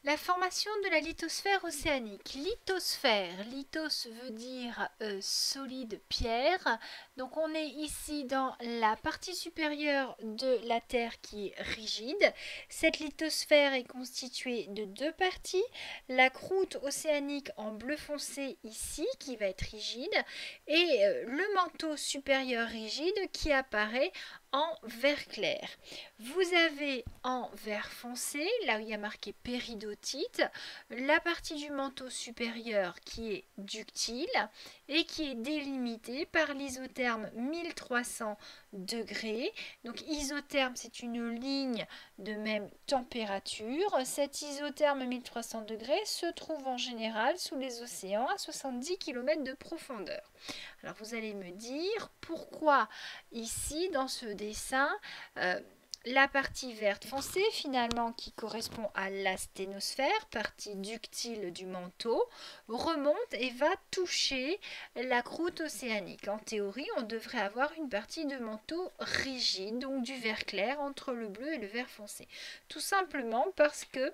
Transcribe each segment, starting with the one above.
La formation de la lithosphère océanique. Lithosphère, lithos veut dire solide pierre. Donc on est ici dans la partie supérieure de la Terre qui est rigide. Cette lithosphère est constituée de deux parties. La croûte océanique en bleu foncé ici qui va être rigide et le manteau supérieur rigide qui apparaît en vert clair. Vous avez en vert foncé, là où il y a marqué péridotite, la partie du manteau supérieur qui est ductile et qui est délimitée par l'isotherme 1300 degrés. Donc isotherme, c'est une ligne de même température. Cet isotherme 1300 degrés se trouve en général sous les océans à 70 km de profondeur. Alors vous allez me dire pourquoi ici dans ce dessin la partie verte foncée finalement qui correspond à l'asténosphère, partie ductile du manteau, remonte et va toucher la croûte océanique. En théorie, on devrait avoir une partie de manteau rigide, donc du vert clair entre le bleu et le vert foncé. Tout simplement parce que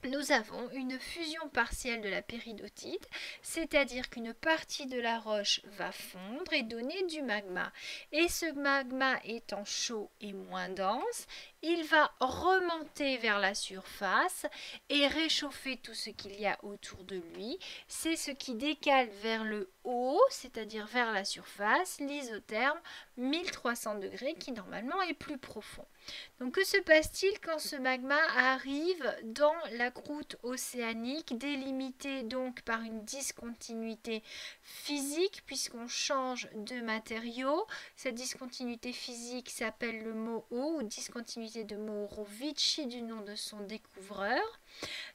nous avons une fusion partielle de la péridotite, c'est-à-dire qu'une partie de la roche va fondre et donner du magma. Et ce magma étant chaud et moins dense, il va remonter vers la surface et réchauffer tout ce qu'il y a autour de lui. C'est ce qui décale vers le haut, c'est-à-dire vers la surface, l'isotherme 1300 degrés qui normalement est plus profond. Donc que se passe-t-il quand ce magma arrive dans la croûte océanique, délimitée donc par une discontinuité physique puisqu'on change de matériau. Cette discontinuité physique s'appelle le MOO ou discontinuité de Mohorovici du nom de son découvreur.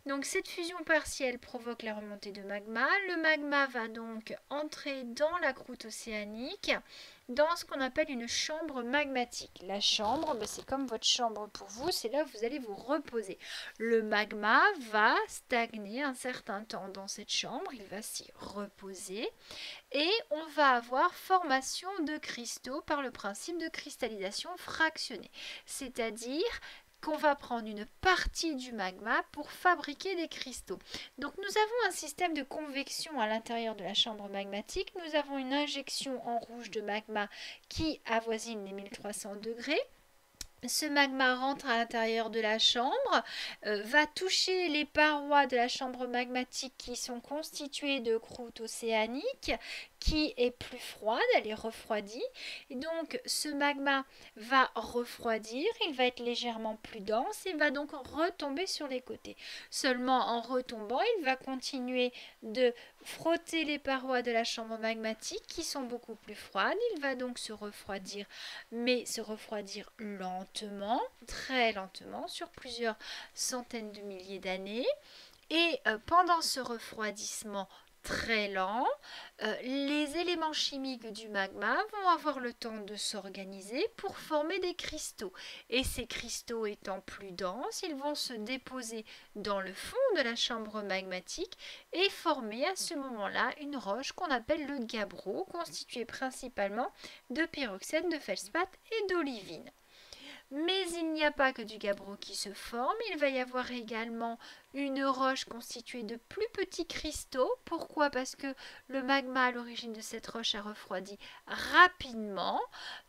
Donc cette fusion partielle provoque la remontée de magma. Le magma va donc entrer dans la croûte océanique dans ce qu'on appelle une chambre magmatique. La chambre, c'est comme votre chambre pour vous, c'est là où vous allez vous reposer. Le magma va stagner un certain temps dans cette chambre, il va s'y reposer et on va avoir formation de cristaux par le principe de cristallisation fractionnée. C'est-à-dire qu'on va prendre une partie du magma pour fabriquer des cristaux. Donc nous avons un système de convection à l'intérieur de la chambre magmatique. Nous avons une injection en rouge de magma qui avoisine les 1300 degrés. Ce magma rentre à l'intérieur de la chambre, va toucher les parois de la chambre magmatique qui sont constituées de croûte océanique qui est plus froide, elle est refroidie. Et donc ce magma va refroidir, il va être légèrement plus dense et va donc retomber sur les côtés. Seulement en retombant, il va continuer de frotter les parois de la chambre magmatique qui sont beaucoup plus froides. Il va donc se refroidir, mais se refroidir lentement, très lentement, sur plusieurs centaines de milliers d'années. Et pendant ce refroidissement très lent, les éléments chimiques du magma vont avoir le temps de s'organiser pour former des cristaux. Et ces cristaux étant plus denses, ils vont se déposer dans le fond de la chambre magmatique et former à ce moment-là une roche qu'on appelle le gabbro, constituée principalement de pyroxène de feldspath et d'olivine. Mais il n'y a pas que du gabbro qui se forme, il va y avoir également une roche constituée de plus petits cristaux. Pourquoi? Parce que le magma à l'origine de cette roche a refroidi rapidement.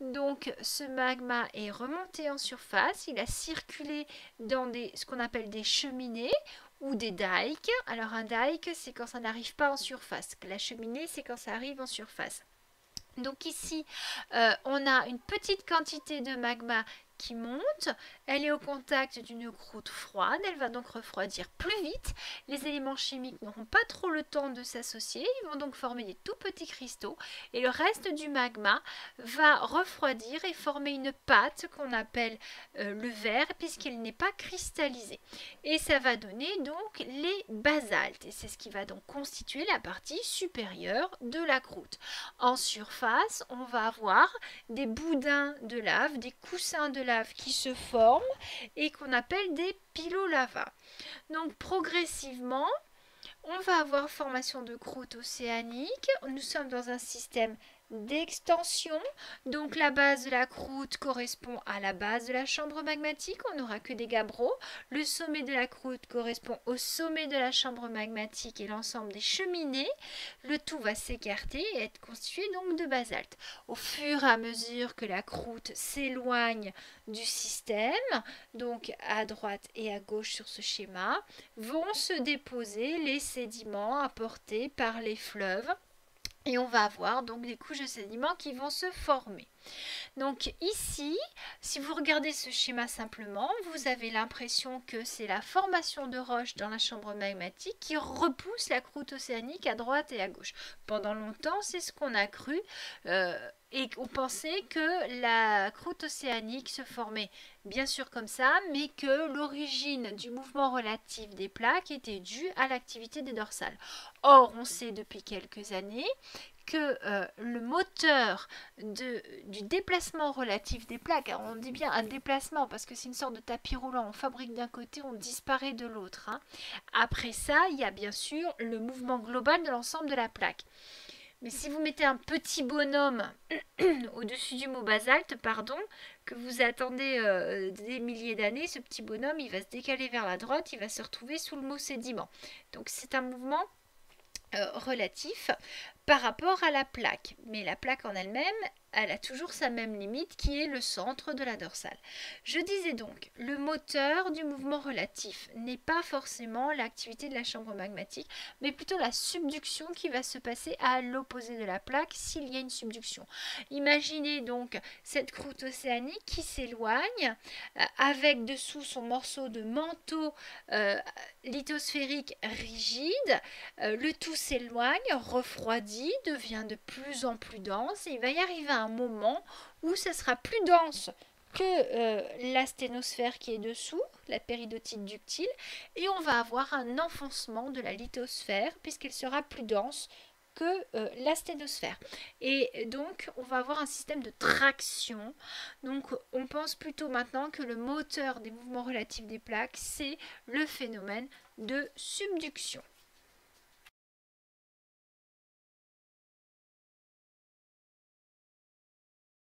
Donc ce magma est remonté en surface, il a circulé dans ce qu'on appelle des cheminées ou des dikes. Alors un dike, c'est quand ça n'arrive pas en surface. La cheminée, c'est quand ça arrive en surface. Donc ici, on a une petite quantité de magma qui monte, elle est au contact d'une croûte froide, elle va donc refroidir plus vite, les éléments chimiques n'auront pas trop le temps de s'associer, ils vont donc former des tout petits cristaux et le reste du magma va refroidir et former une pâte qu'on appelle le verre puisqu'il n'est pas cristallisé. Et ça va donner donc les basaltes et c'est ce qui va donc constituer la partie supérieure de la croûte. En surface, on va avoir des boudins de lave, des coussins de lave qui se forment et qu'on appelle des pilolavas. Donc progressivement, on va avoir formation de croûte océanique. Nous sommes dans un système d'extension. Donc la base de la croûte correspond à la base de la chambre magmatique, on n'aura que des gabbros. Le sommet de la croûte correspond au sommet de la chambre magmatique et l'ensemble des cheminées. Le tout va s'écarter et être constitué donc de basalte. Au fur et à mesure que la croûte s'éloigne du système, donc à droite et à gauche sur ce schéma, vont se déposer les sédiments apportés par les fleuves. Et on va avoir donc des couches de sédiments qui vont se former. Donc ici, si vous regardez ce schéma simplement, vous avez l'impression que c'est la formation de roches dans la chambre magmatique qui repousse la croûte océanique à droite et à gauche. Pendant longtemps, c'est ce qu'on a cru et on pensait que la croûte océanique se formait bien sûr comme ça, mais que l'origine du mouvement relatif des plaques était due à l'activité des dorsales. Or, on sait depuis quelques années que le moteur du déplacement relatif des plaques, alors on dit bien un déplacement parce que c'est une sorte de tapis roulant, on fabrique d'un côté, on disparaît de l'autre. Hein. Après ça, il y a bien sûr le mouvement global de l'ensemble de la plaque. Mais si vous mettez un petit bonhomme au-dessus du mot basalte, pardon, que vous attendez des milliers d'années, ce petit bonhomme, il va se décaler vers la droite, il va se retrouver sous le mot sédiment. Donc c'est un mouvement relatif par rapport à la plaque. Mais la plaque en elle-même, elle a toujours sa même limite qui est le centre de la dorsale. Je disais donc, le moteur du mouvement relatif n'est pas forcément l'activité de la chambre magmatique, mais plutôt la subduction qui va se passer à l'opposé de la plaque s'il y a une subduction. Imaginez donc cette croûte océanique qui s'éloigne avec dessous son morceau de manteau lithosphérique rigide. Le tout s'éloigne, refroidit, devient de plus en plus dense et il va y arriver un moment où ça sera plus dense que la sténosphère qui est dessous, la péridotite ductile, et on va avoir un enfoncement de la lithosphère puisqu'elle sera plus dense que la sténosphère. Et donc, on va avoir un système de traction. Donc, on pense plutôt maintenant que le moteur des mouvements relatifs des plaques, c'est le phénomène de subduction.